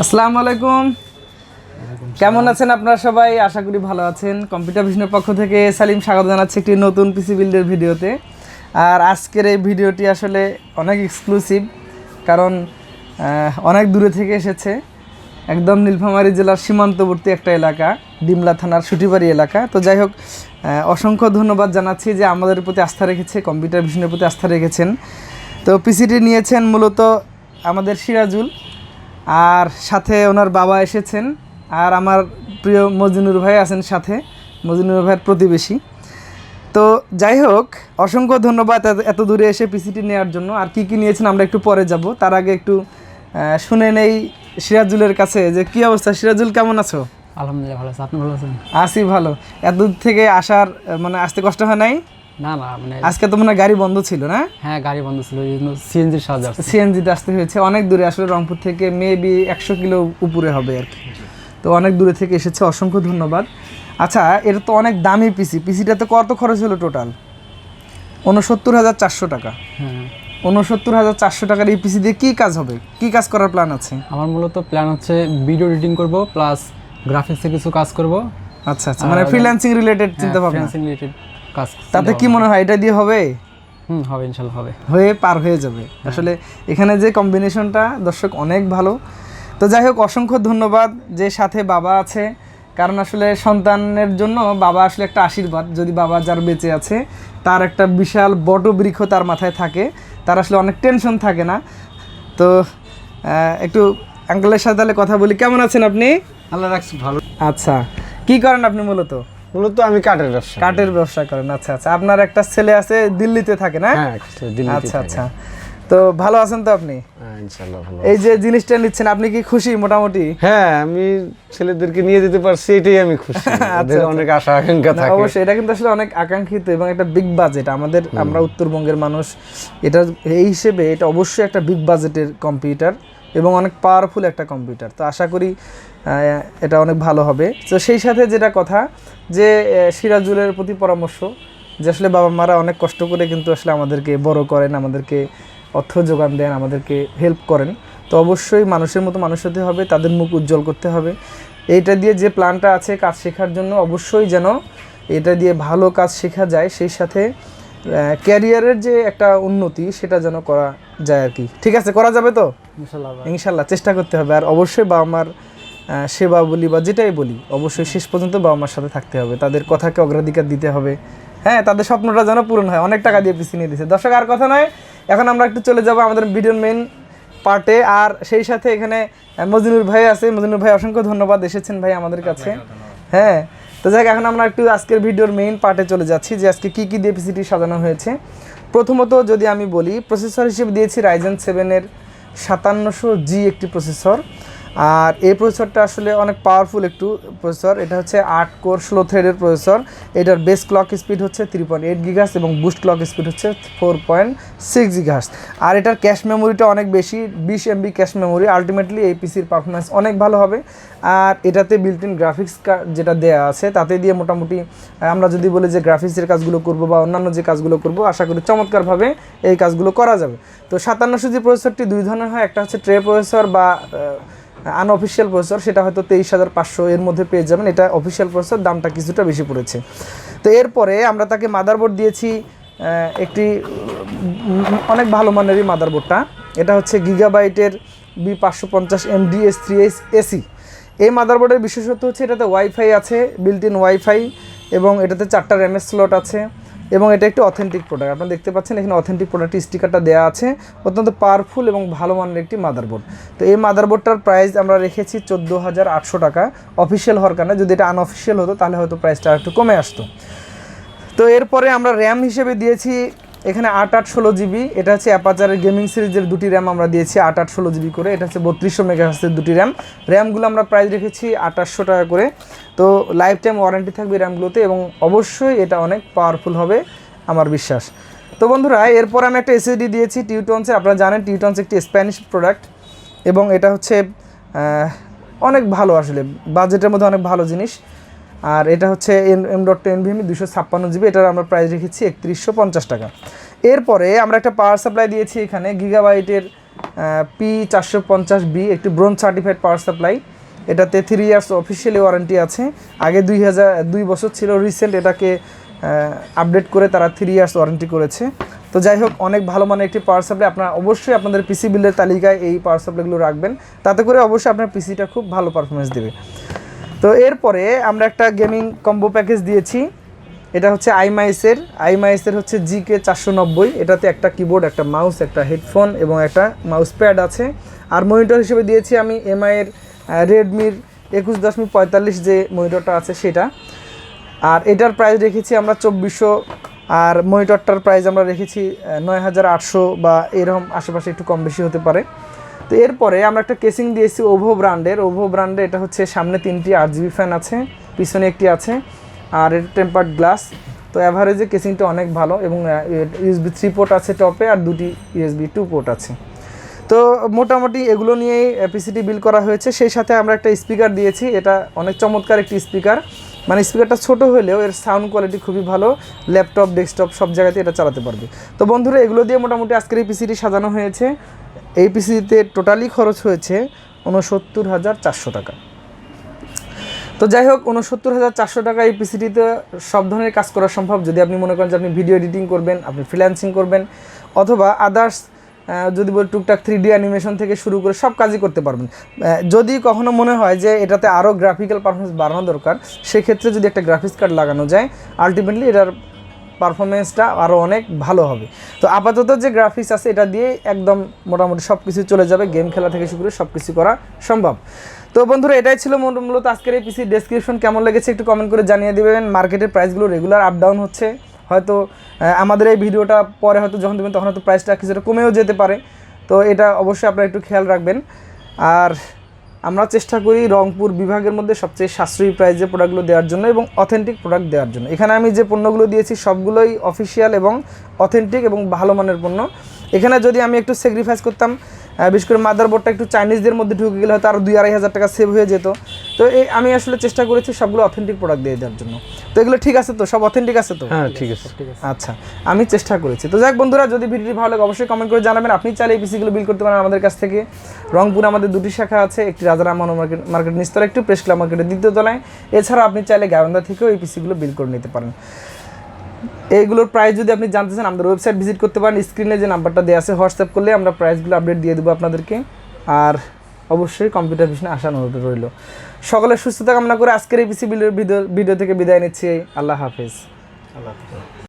আসসালামু আলাইকুম। কেমন আছেন আপনারা সবাই? আশা করি ভালো আছেন। কম্পিউটার ভিশনের পক্ষ থেকে সালিম স্বাগত জানাচ্ছি একটি নতুন পিসি বিল্ডের ভিডিওতে। আর আজকের এই ভিডিওটি আসলে অনেক এক্সক্লুসিভ, কারণ অনেক দূরে থেকে এসেছে, একদম নীলফামারী জেলার সীমান্তবর্তী একটা এলাকা, ডিমলা থানার সুটিবাড়ি এলাকা। তো যাই হোক, অসংখ্য ধন্যবাদ জানাচ্ছি যে আমাদের প্রতি আস্থা রেখেছে, কম্পিউটার ভিশনের প্রতি আস্থা রেখেছেন। তো পিসিটি নিয়েছেন মূলত আমাদের সিরাজুল, আর সাথে ওনার বাবা এসেছেন, আর আমার প্রিয় মজিনুর ভাই আছেন সাথে, মজিনুর ভাইয়ের প্রতিবেশী। তো যাই হোক, অসংখ্য ধন্যবাদ এত দূরে এসে পিসিটি নেওয়ার জন্য। আর কি নিয়েছেন আমরা একটু পরে যাব, তার আগে একটু শুনে নেই সিরাজুলের কাছে যে কী অবস্থা। সিরাজুল, কেমন আছো? আলহামদুলিল্লাহ ভালো আছি, আপনি ভালো আছেন? আছি ভালো। এত দূর থেকে আসার আসতে কষ্ট হয় নাই? না না, আজকে তো মনে হয় গাড়ি বন্ধ ছিল না? হ্যাঁ, গাড়ি বন্ধ ছিল, এই জন্য সিএনজির সাহায্যে সিএনজিতে আসতে হয়েছে। অনেক দূরে, আসলে রংপুর থেকে মেবি 100 কিলো উপরে হবে আর কি। তো অনেক দূরে থেকে এসেছে, অসংখ্য ধন্যবাদ। আচ্ছা, এটা তো অনেক দামি পিসিটাতে কত খরচ হলো টোটাল? 69,400 টাকা। হ্যাঁ, 69,400 টাকার এই পিসি দিয়ে কী কাজ হবে, কী কাজ করার প্ল্যান আছে? আমার মূলত প্ল্যান হচ্ছে ভিডিও এডিটিং করব, প্লাস গ্রাফিক্সে কিছু কাজ করব। আচ্ছা আচ্ছা, মানে ফ্রিল্যান্সিং রিলেটেড চিন্তা ভাবনা। ফ্রিল্যান্সিং রিলেটেড কাজ। তাতে কি মনে হয় এটা দিয়ে হবে? হবে, ইনশাআল্লাহ হবে, পার হয়ে যাবে। আসলে এখানে যে কম্বিনেশনটা দর্শক অনেক ভালো। তো যাই হোক, অসংখ্য ধন্যবাদ যে সাথে বাবা আছে, কারণ আসলে সন্তানের জন্য বাবা আসলে একটা আশীর্বাদ। যদি বাবা যার বেঁচে আছে, তার একটা বিশাল বটবৃক্ষ তার মাথায় থাকে, তার আসলে অনেক টেনশন থাকে না। তো একটু আঙ্কেলের সাথে তাহলে কথা বলি। কেমন আছেন আপনি? আল্লাহ রাখছি ভালো। আচ্ছা, কি করেন আপনি? মূলত আমি কাঠের ব্যবসা করেন। আচ্ছা আচ্ছা, আপনার একটা ছেলে আছে দিল্লিতে থাকে না? হ্যাঁ, আচ্ছা আচ্ছা। তো ভালো আছেন তো আপনি? ইনশাআল্লাহ ভালো। এই যে জিনিসটা নিচ্ছেন, আপনি কি খুশি মোটামুটি? হ্যাঁ, আমি ছেলেদেরকে নিয়ে যেতে পারছি, এটাই আমি খুশি। ওদের অনেক আশা আকাঙ্ক্ষা থাকে। অবশ্যই, এটা কিন্তু আসলে অনেক আকাঙ্ক্ষিত এবং একটা বিগ বাজেট। আমরা উত্তরবঙ্গের মানুষ, এটা এই হিসেবে এটা অবশ্যই একটা বিগ বাজেটের কম্পিউটার এবং অনেক পাওয়ারফুল একটা কম্পিউটার। তো আশা করি এটা অনেক ভালো হবে। তো সেই সাথে যেটা কথা, যে সিরাজুলের প্রতি পরামর্শ, যে আসলে বাবা মারা অনেক কষ্ট করে কিন্তু আসলে আমাদেরকে বড় করেন, আমাদেরকে অর্থ যোগান দেন, আমাদেরকে হেল্প করেন। তো অবশ্যই মানুষের মতো মানুষ হতে হবে, তাদের মুখ উজ্জ্বল করতে হবে। এইটা দিয়ে যে প্ল্যানটা আছে কাজ শেখার জন্য, অবশ্যই যেন এটা দিয়ে ভালো কাজ শেখা যায়, সেই সাথে ক্যারিয়ারের যে একটা উন্নতি সেটা যেন করা যায় আর কি। ঠিক আছে, করা যাবে তো? ইনশাল্লাহ চেষ্টা করতে হবে। আর অবশ্যই বাবা মার সেবা বলি বা যেটাই বলি, অবশ্যই শেষ পর্যন্ত বাবা মার সাথে থাকতে হবে, তাদের কথাকে অগ্রাধিকার দিতে হবে। হ্যাঁ, তাদের স্বপ্নটা যেন পূরণ হয়। অনেক টাকা দিয়ে পিছিয়ে নিয়ে দিচ্ছে। দর্শক, আর কথা নয়, এখন আমরা একটু চলে যাব আমাদের ভিডিওর মেন পার্টে। আর সেই সাথে এখানে মজিনুর ভাই আছে। মজিনুর ভাই, অসংখ্য ধন্যবাদ, এসেছেন ভাই আমাদের কাছে। হ্যাঁ, তো যাই হোক, এখন আমরা একটু আজকের ভিডিওর মেইন পার্টে চলে যাচ্ছি, যে আজকে কী কী দিয়ে পিসিটি সাজানো হয়েছে। প্রথমত যদি আমি বলি, প্রসেসর হিসেবে দিয়েছি Ryzen 7-এর 5700G একটি প্রসেসর। আর এই প্রসেসরটা আসলে অনেক পাওয়ারফুল একটু প্রসেসর। এটা হচ্ছে 8 কোর 16 থ্রেডের প্রসেসর। এটার বেস ক্লক স্পিড হচ্ছে 3.8 গিগাহার্টজ এবং বুস্ট ক্লক স্পিড হচ্ছে 4.6 গিগাহার্টজ। আর এটার ক্যাশ মেমোরিটা অনেক বেশি, 20 MB ক্যাশ মেমোরি। আলটিমেটলি এই পিসির পারফরমেন্স অনেক ভালো হবে। আর এটাতে বিল্ট ইন গ্রাফিক্স যেটা দেওয়া আছে, তাতে দিয়ে মোটামুটি আমরা যদি বলি যে গ্রাফিক্সের কাজগুলো করব বা অন্যান্য যে কাজগুলো করব, আশা করি চমৎকারভাবে এই কাজগুলো করা যাবে। তো 5700G প্রসেসরটি দুই ধরনের হয়, একটা হচ্ছে ট্রে প্রসেসর বা আনঅফিসিয়াল প্রসেসর, সেটা হয়তো 23,500 এর মধ্যে পেয়ে যাবেন। এটা অফিসিয়াল প্রসেসর, দামটা কিছুটা বেশি পড়েছে। তো এরপরে আমরা তাকে মাদারবোর্ড দিয়েছি একটি অনেক ভালো মানেরই মাদারবোর্ডটা। এটা হচ্ছে গিগাবাইটের B550 MDS3H AC। এই মাদারবোর্ডের বিশেষত্ব হচ্ছে এটাতে ওয়াইফাই আছে, বিল্ট ইন ওয়াইফাই, এবং এটাতে 4টা র্যামের স্লট আছে, এবং এটা একটি অথেন্টিক প্রোডাক্ট। আপনারা দেখতে পাচ্ছেন এখানে অথেন্টিক প্রোডাক্টের স্টিকারটা দেওয়া আছে। অত্যন্ত পাওয়ারফুল এবং ভালো মানের একটি মাদারবোর্ড। তো এই মাদারবোর্ডটার প্রাইস আমরা রেখেছি 14,800 টাকা অফিসিয়াল হওয়ার কারণে। যদি এটা আনঅফিসিয়াল হতো তাহলে হয়তো প্রাইসটা একটু কমে আসতো। তো এরপরে আমরা র্যাম হিসেবে দিয়েছি এখানে 8/8/16GB। এটা হচ্ছে অ্যাপাচারের গেমিং সিরিজের দুটি র্যাম আমরা দিয়েছি 8/8/16GB করে। এটা হচ্ছে 3200 মেগাহার্টজের দুটি র্যামগুলো আমরা প্রাইস রেখেছি 2800 টাকা করে। তো লাইফ টাইম ওয়ারেন্টি থাকবে র্যামগুলোতে, এবং অবশ্যই এটা অনেক পাওয়ারফুল হবে আমার বিশ্বাস। তো বন্ধুরা, এরপর আমি একটা এসএসডি দিয়েছি টিউটনসের। আপনারা জানেন টিউটনস একটি স্প্যানিশ প্রোডাক্ট, এবং এটা হচ্ছে অনেক ভালো, আসলে বাজেটের মধ্যে অনেক ভালো জিনিস। আর এটা হচ্ছে M.2 NVMe 256GB। এটার আমরা প্রাইস রেখেছি 3150 টাকা। এরপরে আমরা একটা পাওয়ার সাপ্লাই দিয়েছি এখানে গিগাবাইটের P450B, একটি ব্রোঞ্জ সার্টিফাইড পাওয়ার সাপ্লাই। এটাতে 3 ইয়ার্স অফিসিয়ালি ওয়ারেন্টি আছে। আগে 2 বছর ছিল, রিসেন্ট এটাকে আপডেট করে তারা 3 ইয়ার্স ওয়ারেন্টি করেছে। তো যাই হোক, অনেক ভালো মানের একটি পাওয়ার সাপ্লাই। আপনারা অবশ্যই আপনাদের পিসি বিল্ডের তালিকায় এই পাওয়ার সাপ্লাইগুলো রাখবেন, তাতে করে অবশ্যই আপনার পিসিটা খুব ভালো পারফরমেন্স দেবে। তো এরপরে আমরা একটা গেমিং কম্বো প্যাকেজ দিয়েছি। এটা হচ্ছে আইমাইসের হচ্ছে GK490। এটাতে একটা কিবোর্ড, একটা মাউস, একটা হেডফোন এবং একটা মাউস প্যাড আছে। আর মনিটর হিসেবে দিয়েছি আমি এমআইয়ের রেডমির 21.45 যে মনিটরটা আছে সেটা। আর এটার প্রাইস রেখেছি আমরা 2400, আর মনিটরটার প্রাইস আমরা রেখেছি 9800 বা এরকম আশেপাশে, একটু কম বেশি হতে পারে। তো এরপরে আমরা একটা কেসিং দিয়েছি ওভো ব্র্যান্ডের। এটা হচ্ছে সামনে 3টি RGB ফ্যান আছে, পিছনে একটি আছে, আর এর টেম্পার্ড গ্লাস। তো অ্যাভারেজে কেসিংটা অনেক ভালো এবং USB 3 পোর্ট আছে টপে, আর 2টি USB 2 পোর্ট আছে। তো মোটামুটি এগুলো নিয়েই পিসিটি বিল্ড করা হয়েছে। সেই সাথে আমরা একটা স্পিকার দিয়েছি। এটা অনেক চমৎকার একটি স্পিকার, মানে স্পিকারটা ছোট হলেও এর সাউন্ড কোয়ালিটি খুবই ভালো, ল্যাপটপ, ডেস্কটপ সব জায়গাতে এটা চালাতে পারবে। তো বন্ধুরা, এগুলো দিয়ে মোটামুটি আজকের এই পিসিটি সাজানো হয়েছে। এই পিসিতে টোটালি খরচ হয়েছে 69,400 টাকা। তো যাই হোক, 69,400 টাকা এই পিসিটিতে সব ধরনের কাজ করা সম্ভব। যদি আপনি মনে করেন যে আপনি ভিডিও এডিটিং করবেন, আপনি ফ্রিল্যান্সিং করবেন, অথবা আদার্স যদি বলি টুকটাক 3D অ্যানিমেশন থেকে শুরু করে সব কাজই করতে পারবেন। যদি কখনো মনে হয় যে এটাতে আরও গ্রাফিক্যাল পারফরমেন্স বাড়ানো দরকার, সেক্ষেত্রে যদি একটা গ্রাফিক্স কার্ড লাগানো যায়, আলটিমেটলি এটার পারফরমেন্সটা আরও অনেক ভালো হবে। তো আপাতত যে গ্রাফিক্স আছে এটা দিয়ে একদম মোটামুটি সব কিছু চলে যাবে, গেম খেলা থেকে শুরু করে সব কিছু করা সম্ভব। তো বন্ধুরা, এটাই ছিল মূলত আজকের এই পিসি ডেসক্রিপশন। কেমন লেগেছে একটু কমেন্ট করে জানিয়ে দেবেন। মার্কেটের প্রাইসগুলো রেগুলার আপ ডাউন হচ্ছে, হয়তো আমাদের এই ভিডিওটা পরে হয়তো যখন দেবেন তখন হয়তো প্রাইসটা কিছুটা কমেও যেতে পারে। তো এটা অবশ্যই আপনারা একটু খেয়াল রাখবেন। আর আমরা চেষ্টা করি রংপুর বিভাগের মধ্যে সবচেয়ে সাশ্রয়ী প্রাইসে প্রোডাক্টগুলো দেওয়ার জন্য এবং অথেন্টিক প্রোডাক্ট দেওয়ার জন্য। এখানে আমি যে পণ্যগুলো দিয়েছি সবগুলোই অফিসিয়াল এবং অথেন্টিক এবং ভালো মানের পণ্য। এখানে যদি আমি একটু স্যাক্রিফাইস করতাম, বিশেষ করে মাদারবোর্ডটা একটু চাইনিজদের মধ্যে ঢুকে গেলে হয়তো আরও 2-2.5 হাজার টাকা সেভ হয়ে যেত। তো আমি আসলে চেষ্টা করেছি সবগুলো অথেন্টিক প্রোডাক্ট দিয়ে দেওয়ার জন্য। তো এগুলো ঠিক আছে তো, সব অথেন্টিক আছে তো? হ্যাঁ, ঠিক আছে। আচ্ছা, আমি চেষ্টা করেছি। তো যাক বন্ধুরা, যদি ভিডিওটি ভালো লাগে অবশ্যই কমেন্ট করে জানাবেন। আপনি চাইলে এই পিসিগুলো বিল করতে পারেন আমাদের কাছ থেকে। রংপুরে আমাদের 2টি শাখা আছে, একটি রাজারামন মার্কেট নিচতলা, একটি প্রেস ক্লাব মার্কেটের 2য় তলায়। এছাড়া আপনি চাইলে গায়ন্দা থেকেও এই পিসিগুলো বিল করে নিতে পারেন। এইগুলোর প্রাইস যদি আপনি জানতে চান আমাদের ওয়েবসাইট ভিজিট করতে পারেন। স্ক্রিনে যে নাম্বারটা দেওয়া আছে হোয়াটসঅ্যাপ করলে আমরা প্রাইসগুলো আপডেট দিয়ে দেবো আপনাদেরকে। আর অবশ্যই কম্পিউটার পিছনে আসার অনুরোধ রইল। সকলের সুস্থতা কামনা করে আজকের এই পিসি ভিডিও থেকে বিদায় নিচ্ছি। আল্লাহ হাফেজ।